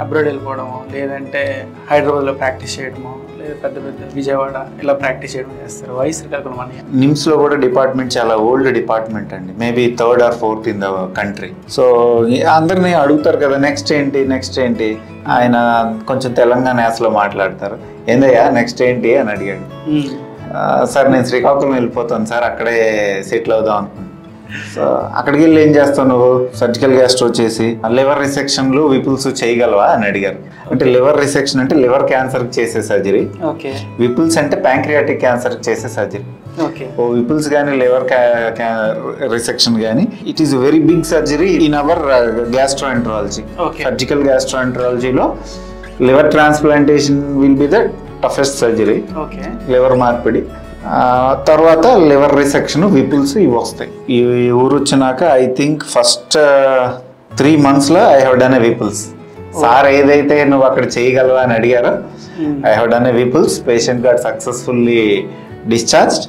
Abroad వెళ్ళిపోవడము లేదంటే హైదరాబాద్లో practice చేయడము లేదా పెద్ద పెద్ద విజయవాడ ఇలా ప్రాక్టీస్ చేయడం చేస్తారు. వయసు శ్రీకాకుళం అని నిమ్స్లో కూడా డిపార్ట్మెంట్ చాలా ఓల్డ్ డిపార్ట్మెంట్ అండి, maybe 3rd or 4th in the country. So అందరినీ అడుగుతారు కదా నెక్స్ట్ ఏంటి. ఆయన కొంచెం తెలంగాణ యాసలో మాట్లాడతారు. ఏందయ్యా నెక్స్ట్ ఏంటి అని అడిగాడు. సార్ నేను శ్రీకాకుళం వెళ్ళిపోతాను సార్, అక్కడే సెటిల్ అవుదాం అనుకున్నాను. సో అక్కడికి వెళ్ళి ఏం చేస్తావు నువ్వు, సర్జికల్ గ్యాస్ట్రో చేసి లివర్ రిసెక్షన్లు విపుల్స్ చేయగలవా అని అడిగారు. అంటే లివర్ రిసెక్షన్ అంటే లివర్ క్యాన్సర్కి చేసే సర్జరీ, విపుల్స్ అంటే ప్యాంక్రియాటిక్ క్యాన్సర్కి చేసే సర్జరీ. ఓ విపుల్స్ కానీ లివర్ రిసెక్షన్ కానీ it is very big surgery in our gastroenterology. Surgical గ్యాస్ట్రోఎంటరాలజీలో liver transplantation will be the toughest surgery. లివర్ మార్పిడి తర్వాత లివర్ రిసెక్షన్, విపుల్స్ ఇవి వస్తాయి. ఈ ఊరు వచ్చినాక ఐ థింక్ ఫస్ట్ 3 monthsలో I have done a Whipples. Sir ఏదైతే నువ్వు అక్కడ చేయగలవా అని అడిగారో I have done a Whipples. Patient got successfully discharged.